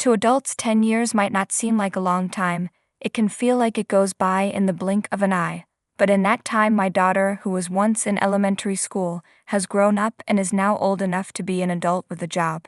To adults, 10 years might not seem like a long time. It can feel like it goes by in the blink of an eye. But in that time, my daughter, who was once in elementary school, has grown up and is now old enough to be an adult with a job.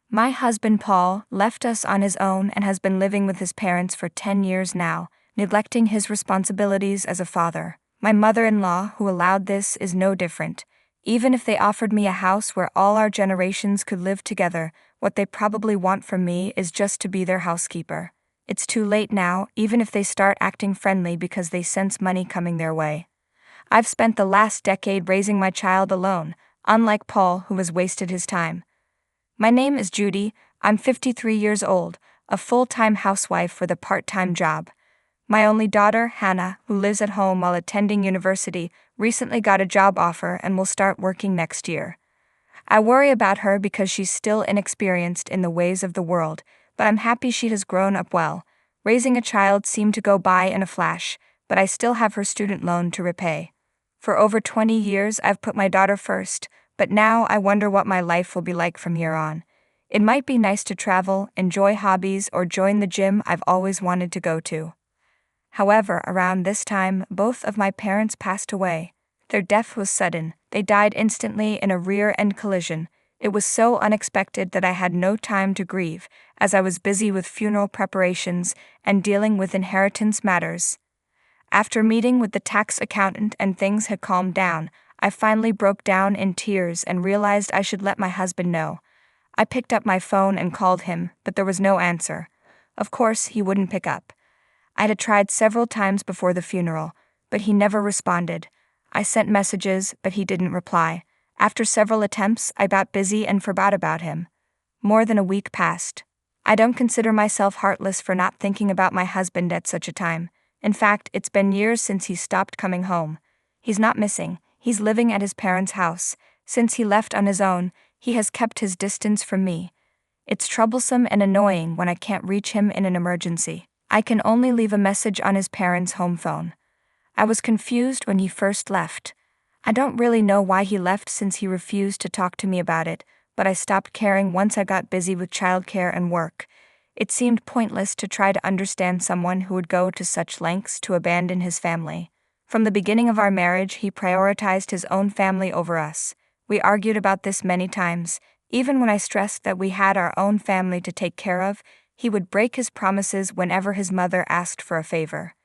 My husband Paul left us on his own and has been living with his parents for 10 years now, neglecting his responsibilities as a father. My mother-in-law, who allowed this, is no different. Even if they offered me a house where all our generations could live together, what they probably want from me is just to be their housekeeper. It's too late now, even if they start acting friendly because they sense money coming their way. I've spent the last decade raising my child alone, unlike Paul, who has wasted his time. My name is Judy. I'm 53 years old, a full-time housewife with a part-time job. My only daughter, Hannah, who lives at home while attending university, recently got a job offer and will start working next year. I worry about her because she's still inexperienced in the ways of the world, but I'm happy she has grown up well. Raising a child seemed to go by in a flash, but I still have her student loan to repay. For over 20 years, I've put my daughter first, but now I wonder what my life will be like from here on. It might be nice to travel, enjoy hobbies, or join the gym I've always wanted to go to. However, around this time, both of my parents passed away. Their death was sudden. They died instantly in a rear-end collision. It was so unexpected that I had no time to grieve, as I was busy with funeral preparations and dealing with inheritance matters. After meeting with the tax accountant and things had calmed down, I finally broke down in tears and realized I should let my husband know. I picked up my phone and called him, but there was no answer. Of course, he wouldn't pick up. I had tried several times before the funeral, but he never responded. I sent messages, but he didn't reply. After several attempts, I got busy and forgot about him. More than a week passed. I don't consider myself heartless for not thinking about my husband at such a time. In fact, it's been years since he stopped coming home. He's not missing. He's living at his parents' house. Since he left on his own, he has kept his distance from me. It's troublesome and annoying when I can't reach him in an emergency. I can only leave a message on his parents' home phone. I was confused when he first left. I don't really know why he left since he refused to talk to me about it, but I stopped caring once I got busy with childcare and work. It seemed pointless to try to understand someone who would go to such lengths to abandon his family. From the beginning of our marriage, he prioritized his own family over us. We argued about this many times. Even when I stressed that we had our own family to take care of, he would break his promises whenever his mother asked for a favor.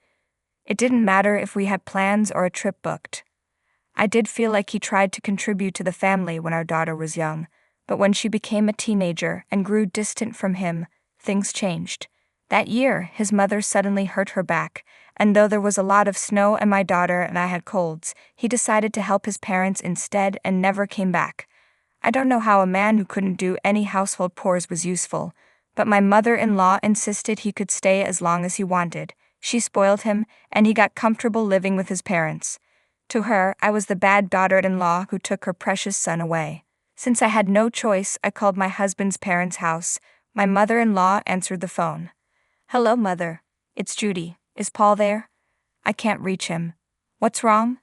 It didn't matter if we had plans or a trip booked. I did feel like he tried to contribute to the family when our daughter was young, but when she became a teenager and grew distant from him, things changed. That year, his mother suddenly hurt her back, and though there was a lot of snow and my daughter and I had colds, he decided to help his parents instead and never came back. I don't know how a man who couldn't do any household chores was useful, but my mother-in-law insisted he could stay as long as he wanted. She spoiled him, and he got comfortable living with his parents. To her, I was the bad daughter-in-law who took her precious son away. Since I had no choice, I called my husband's parents' house. My mother-in-law answered the phone. "Hello, Mother. It's Judy. Is Paul there? I can't reach him. What's wrong?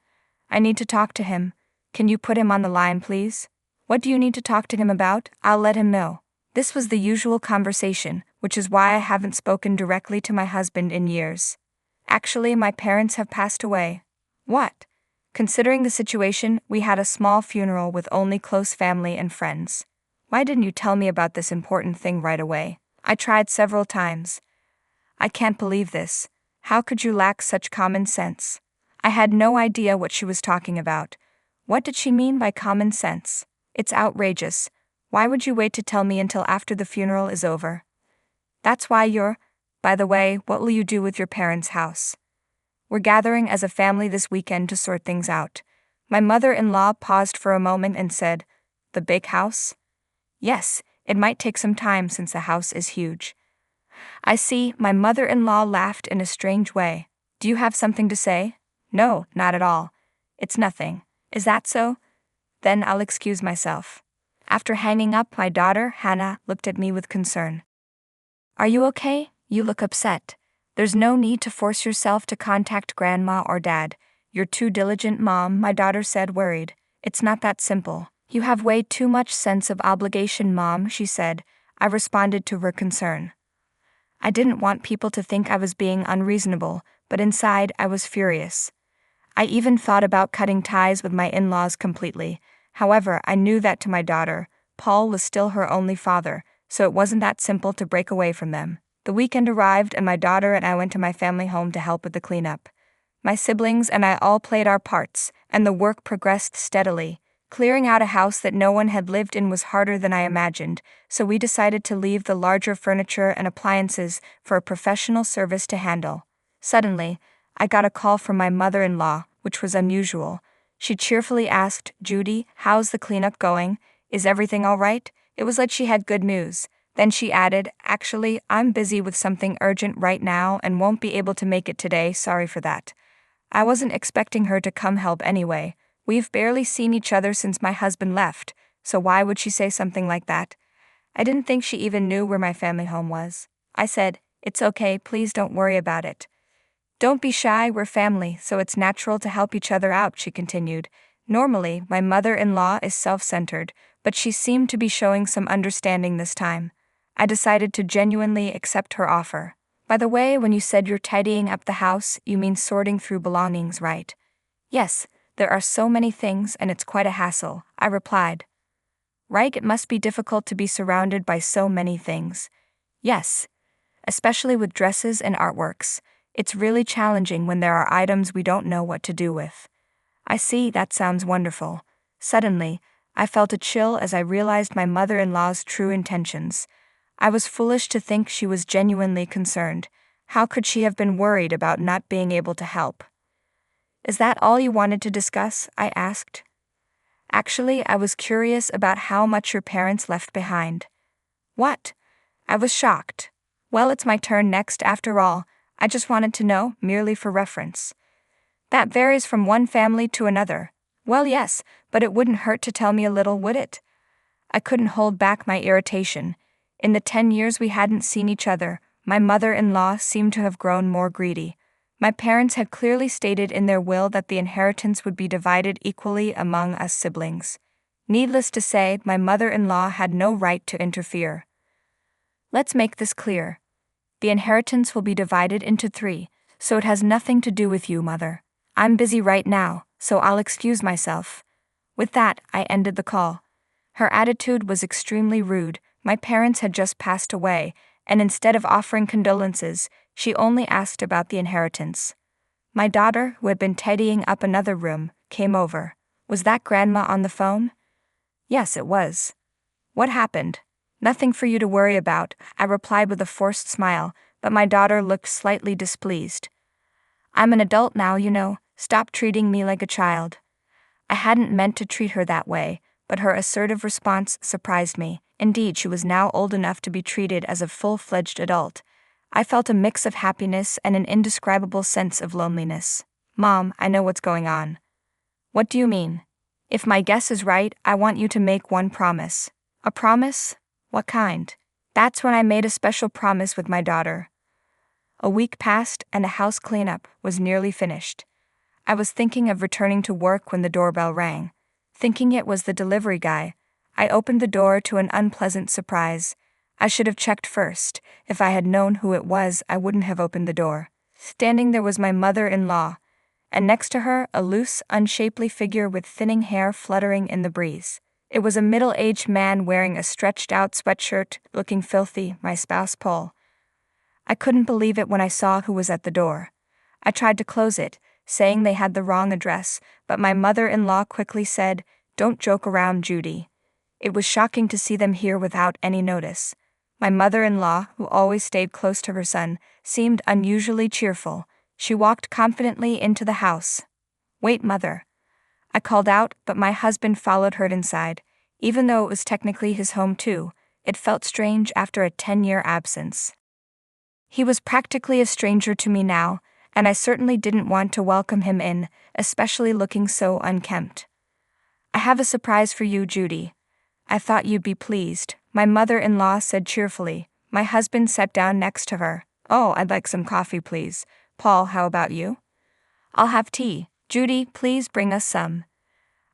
I need to talk to him. Can you put him on the line, please? What do you need to talk to him about? I'll let him know." This was the usual conversation, which is why I haven't spoken directly to my husband in years. Actually, my parents have passed away. What? Considering the situation, we had a small funeral with only close family and friends. Why didn't you tell me about this important thing right away? I tried several times. I can't believe this. How could you lack such common sense? I had no idea what she was talking about. What did she mean by common sense? It's outrageous. Why would you wait to tell me until after the funeral is over? That's why you're... By the way, what will you do with your parents' house? We're gathering as a family this weekend to sort things out. My mother-in-law paused for a moment and said, "The big house?" Yes, it might take some time since the house is huge. I see. My mother-in-law laughed in a strange way. Do you have something to say? No, not at all. It's nothing. Is that so? Then I'll excuse myself. After hanging up, my daughter, Hannah, looked at me with concern. Are you okay? You look upset. There's no need to force yourself to contact Grandma or Dad. You're too diligent, Mom, my daughter said, worried. It's not that simple. You have way too much sense of obligation, Mom, she said. I responded to her concern. I didn't want people to think I was being unreasonable, but inside I was furious. I even thought about cutting ties with my in-laws completely. However, I knew that to my daughter, Paul was still her only father, so it wasn't that simple to break away from them. The weekend arrived and my daughter and I went to my family home to help with the cleanup. My siblings and I all played our parts, and the work progressed steadily. Clearing out a house that no one had lived in was harder than I imagined, so we decided to leave the larger furniture and appliances for a professional service to handle. Suddenly, I got a call from my mother-in-law, which was unusual. She cheerfully asked, "Judy, how's the cleanup going? Is everything all right?" It was like she had good news. Then she added, "Actually, I'm busy with something urgent right now and won't be able to make it today, sorry for that." I wasn't expecting her to come help anyway. We've barely seen each other since my husband left, so why would she say something like that? I didn't think she even knew where my family home was. I said, "It's okay, please don't worry about it." "Don't be shy, we're family, so it's natural to help each other out," she continued. Normally, my mother-in-law is self-centered, but she seemed to be showing some understanding this time. I decided to genuinely accept her offer. "By the way, when you said you're tidying up the house, you mean sorting through belongings, right?" "Yes, there are so many things and it's quite a hassle," I replied. "Right, it must be difficult to be surrounded by so many things." "Yes, especially with dresses and artworks. It's really challenging when there are items we don't know what to do with." "I see, that sounds wonderful." Suddenly, I felt a chill as I realized my mother-in-law's true intentions. I was foolish to think she was genuinely concerned. How could she have been worried about not being able to help? "Is that all you wanted to discuss?" I asked. "Actually, I was curious about how much your parents left behind." "What?" I was shocked. "Well, it's my turn next after all. I just wanted to know, merely for reference." "That varies from one family to another." "Well, yes, but it wouldn't hurt to tell me a little, would it?" I couldn't hold back my irritation. In the 10 years we hadn't seen each other, my mother-in-law seemed to have grown more greedy. My parents had clearly stated in their will that the inheritance would be divided equally among us siblings. Needless to say, my mother-in-law had no right to interfere. "Let's make this clear. The inheritance will be divided into 3, so it has nothing to do with you, Mother. I'm busy right now, so I'll excuse myself." With that, I ended the call. Her attitude was extremely rude. My parents had just passed away, and instead of offering condolences, she only asked about the inheritance. My daughter, who had been tidying up another room, came over. "Was that Grandma on the phone?" "Yes, it was." "What happened?" "Nothing for you to worry about," I replied with a forced smile, but my daughter looked slightly displeased. "I'm an adult now, you know. Stop treating me like a child." I hadn't meant to treat her that way, but her assertive response surprised me. Indeed, she was now old enough to be treated as a full-fledged adult. I felt a mix of happiness and an indescribable sense of loneliness. "Mom, I know what's going on." "What do you mean?" "If my guess is right, I want you to make one promise." "A promise? What kind?" That's when I made a special promise with my daughter. A week passed and the house cleanup was nearly finished. I was thinking of returning to work when the doorbell rang. Thinking it was the delivery guy, I opened the door to an unpleasant surprise. I should have checked first. If I had known who it was, I wouldn't have opened the door. Standing there was my mother-in-law, and next to her, a loose, unshapely figure with thinning hair fluttering in the breeze. It was a middle-aged man wearing a stretched-out sweatshirt, looking filthy, my spouse Paul. I couldn't believe it when I saw who was at the door. I tried to close it, saying they had the wrong address, but my mother-in-law quickly said, "Don't joke around, Judy." It was shocking to see them here without any notice. My mother-in-law, who always stayed close to her son, seemed unusually cheerful. She walked confidently into the house. "Wait, Mother." I called out, but my husband followed her inside. Even though it was technically his home too, it felt strange after a 10-year absence. He was practically a stranger to me now, and I certainly didn't want to welcome him in, especially looking so unkempt. "I have a surprise for you, Judy. I thought you'd be pleased," my mother-in-law said cheerfully. My husband sat down next to her. "Oh, I'd like some coffee, please. Paul, how about you?" "I'll have tea. Judy, please bring us some."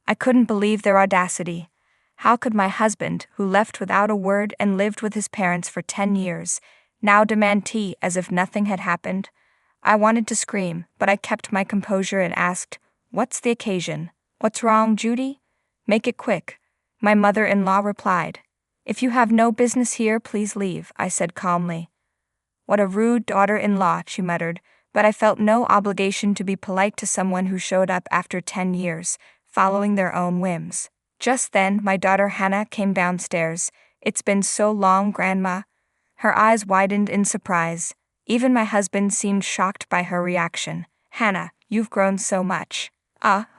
I couldn't believe their audacity. How could my husband, who left without a word and lived with his parents for 10 years, now demand tea as if nothing had happened. I wanted to scream, but I kept my composure and asked, "What's the occasion? What's wrong, Judy? Make it quick." My mother-in-law replied. "If you have no business here, please leave," I said calmly. "What a rude daughter-in-law," she muttered, but I felt no obligation to be polite to someone who showed up after 10 years, following their own whims. Just then, my daughter Hannah came downstairs. "It's been so long, Grandma." Her eyes widened in surprise. Even my husband seemed shocked by her reaction. "Hannah, you've grown so much."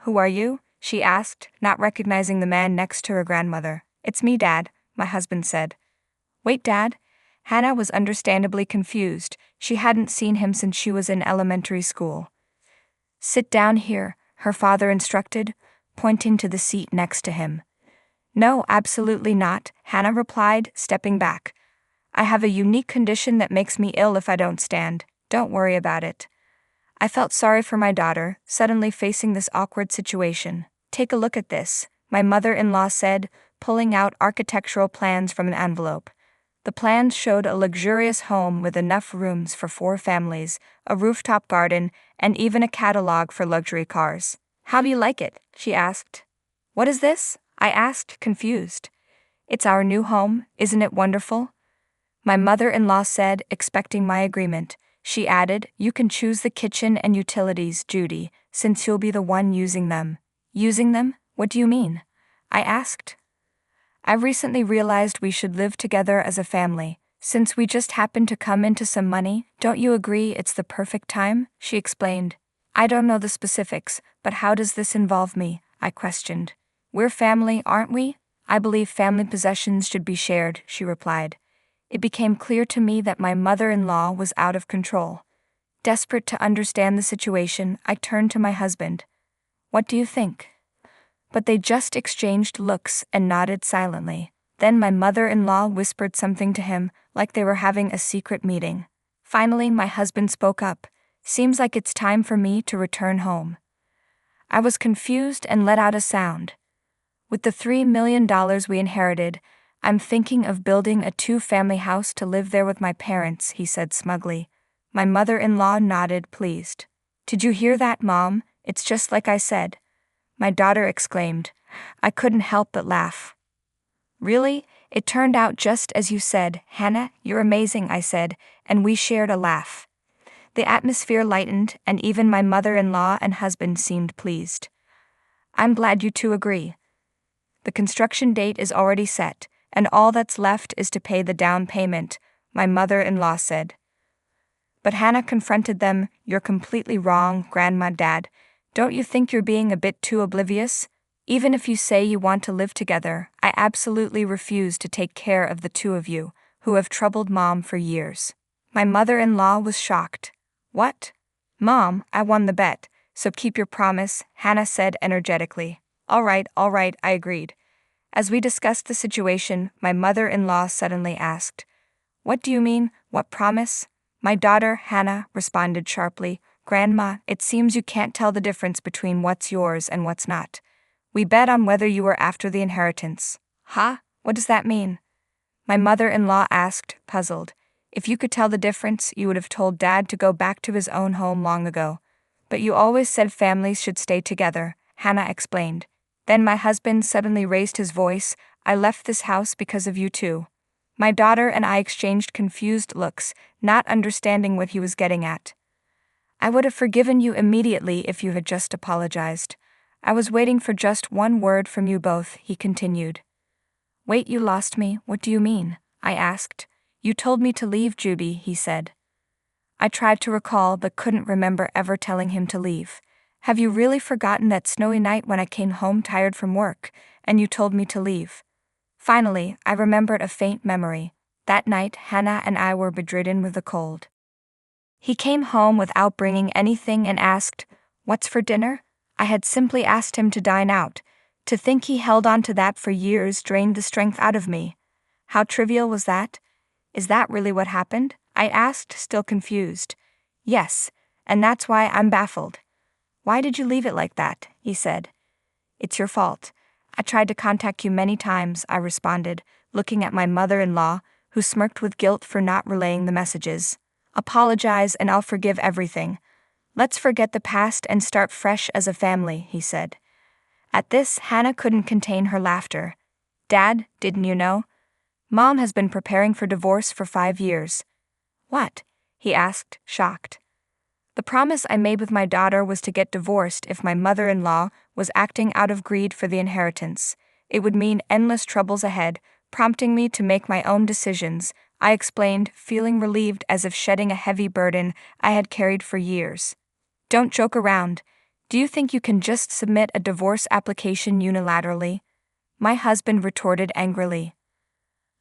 Who are you?" she asked, not recognizing the man next to her grandmother. "It's me, Dad," my husband said. "Wait, Dad?" Hannah was understandably confused. She hadn't seen him since she was in elementary school. "Sit down here," her father instructed, pointing to the seat next to him. "No, absolutely not," Hannah replied, stepping back. "I have a unique condition that makes me ill if I don't stand. Don't worry about it." I felt sorry for my daughter, suddenly facing this awkward situation. "Take a look at this," my mother-in-law said, pulling out architectural plans from an envelope. The plans showed a luxurious home with enough rooms for 4 families, a rooftop garden, and even a catalog for luxury cars. "How do you like it?" she asked. "What is this?" I asked, confused. "It's our new home, isn't it wonderful?" My mother-in-law said, expecting my agreement. She added, "You can choose the kitchen and utilities, Judy, since you'll be the one using them." "Using them? What do you mean?" I asked. "I recently realized we should live together as a family. Since we just happened to come into some money, don't you agree it's the perfect time?" she explained. "I don't know the specifics, but how does this involve me?" I questioned. "We're family, aren't we? I believe family possessions should be shared," she replied. It became clear to me that my mother-in-law was out of control. Desperate to understand the situation, I turned to my husband. "What do you think?" But they just exchanged looks and nodded silently. Then my mother-in-law whispered something to him, like they were having a secret meeting. Finally, my husband spoke up. "Seems like it's time for me to return home." I was confused and let out a sound. "With the $3 million we inherited, I'm thinking of building a 2-family house to live there with my parents," he said smugly. My mother-in-law nodded, pleased. "Did you hear that, Mom? It's just like I said," my daughter exclaimed. I couldn't help but laugh. "Really? It turned out just as you said, Hannah, you're amazing," I said, and we shared a laugh. The atmosphere lightened, and even my mother-in-law and husband seemed pleased. "I'm glad you two agree. The construction date is already set, and all that's left is to pay the down payment," my mother-in-law said. But Hannah confronted them. "You're completely wrong, Grandma, Dad. Don't you think you're being a bit too oblivious? Even if you say you want to live together, I absolutely refuse to take care of the 2 of you, who have troubled Mom for years." My mother-in-law was shocked. "What? Mom, I won the bet, so keep your promise," Hannah said energetically. All right, I agreed. As we discussed the situation, my mother-in-law suddenly asked, "What do you mean, what promise?" My daughter, Hannah, responded sharply, "Grandma, it seems you can't tell the difference between what's yours and what's not. We bet on whether you were after the inheritance." "Huh? What does that mean?" my mother-in-law asked, puzzled. "If you could tell the difference, you would have told Dad to go back to his own home long ago. But you always said families should stay together," Hannah explained. Then my husband suddenly raised his voice. "I left this house because of you two." My daughter and I exchanged confused looks, not understanding what he was getting at. "I would have forgiven you immediately if you had just apologized. I was waiting for just one word from you both," he continued. "Wait, you lost me. What do you mean?" I asked. "You told me to leave, Judy," he said. I tried to recall but couldn't remember ever telling him to leave. "Have you really forgotten that snowy night when I came home tired from work, and you told me to leave?" Finally, I remembered a faint memory. That night, Hannah and I were bedridden with a cold. He came home without bringing anything and asked, "What's for dinner?" I had simply asked him to dine out. To think he held on to that for years drained the strength out of me. How trivial was that? "Is that really what happened?" I asked, still confused. "Yes, and that's why I'm baffled." "Why did you leave it like that?" he said. "It's your fault. I tried to contact you many times," I responded, looking at my mother-in-law, who smirked with guilt for not relaying the messages. "Apologize and I'll forgive everything. Let's forget the past and start fresh as a family," he said. At this, Hannah couldn't contain her laughter. "Dad, didn't you know? Mom has been preparing for divorce for 5 years." "What?" he asked, shocked. "The promise I made with my daughter was to get divorced if my mother-in-law was acting out of greed for the inheritance. It would mean endless troubles ahead, prompting me to make my own decisions," I explained, feeling relieved as if shedding a heavy burden I had carried for years. "Don't joke around. Do you think you can just submit a divorce application unilaterally?" my husband retorted angrily.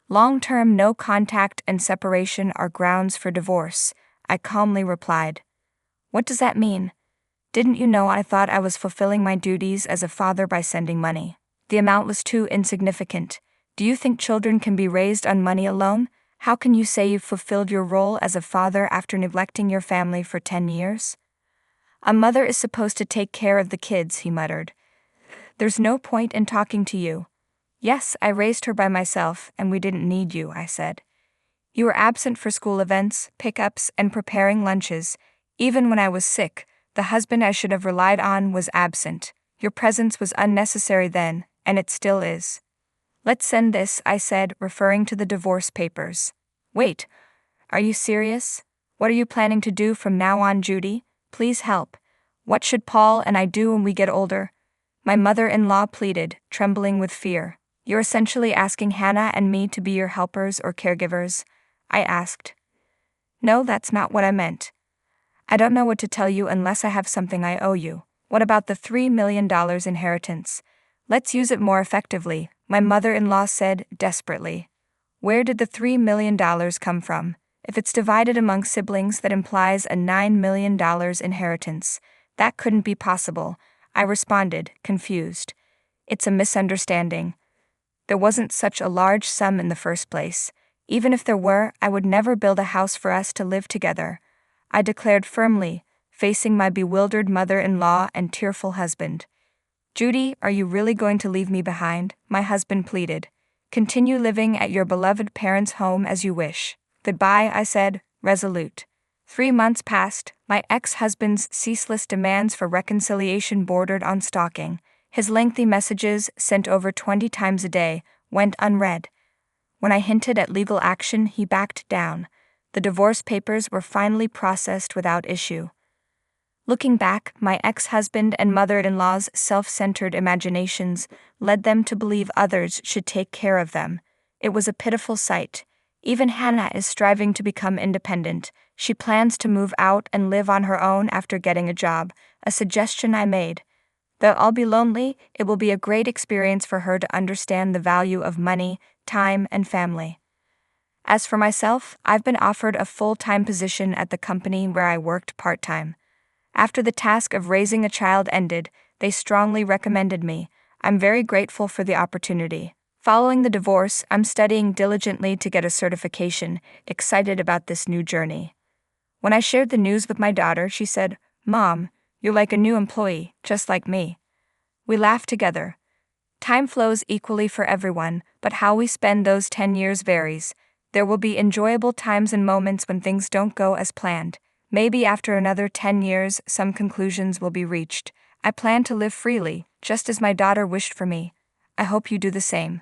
"Long-term no contact and separation are grounds for divorce," I calmly replied. "What does that mean? Didn't you know I thought I was fulfilling my duties as a father by sending money? The amount was too insignificant. Do you think children can be raised on money alone? How can you say you've fulfilled your role as a father after neglecting your family for 10 years? A mother is supposed to take care of the kids," he muttered. "There's no point in talking to you." "Yes, I raised her by myself, and we didn't need you," I said. "You were absent for school events, pickups, and preparing lunches. Even when I was sick, the husband I should have relied on was absent. Your presence was unnecessary then, and it still is." "Let's send this," I said, referring to the divorce papers. "Wait, are you serious? What are you planning to do from now on, Judy? Please help. What should Paul and I do when we get older?" my mother-in-law pleaded, trembling with fear. "You're essentially asking Hannah and me to be your helpers or caregivers?" I asked. "No, that's not what I meant. I don't know what to tell you unless I have something I owe you. What about the $3 million inheritance? Let's use it more effectively," my mother-in-law said desperately. "Where did the $3 million come from? If it's divided among siblings, that implies a $9 million inheritance. That couldn't be possible," I responded, confused. "It's a misunderstanding. There wasn't such a large sum in the first place. Even if there were, I would never build a house for us to live together," I declared firmly, facing my bewildered mother-in-law and tearful husband. "Judy, are you really going to leave me behind?" my husband pleaded. "Continue living at your beloved parents' home as you wish." "Goodbye," I said, resolute. 3 months passed. My ex-husband's ceaseless demands for reconciliation bordered on stalking. His lengthy messages, sent over 20 times a day, went unread. When I hinted at legal action, he backed down. The divorce papers were finally processed without issue. Looking back, my ex-husband and mother-in-law's self-centered imaginations led them to believe others should take care of them. It was a pitiful sight. Even Hannah is striving to become independent. She plans to move out and live on her own after getting a job, a suggestion I made. Though I'll be lonely, it will be a great experience for her to understand the value of money, time, and family. As for myself, I've been offered a full-time position at the company where I worked part-time. After the task of raising a child ended, they strongly recommended me. I'm very grateful for the opportunity. Following the divorce, I'm studying diligently to get a certification, excited about this new journey. When I shared the news with my daughter, she said, "Mom, you're like a new employee, just like me." We laughed together. Time flows equally for everyone, but how we spend those 10 years varies. There will be enjoyable times and moments when things don't go as planned. Maybe after another 10 years, some conclusions will be reached. I plan to live freely, just as my daughter wished for me. I hope you do the same.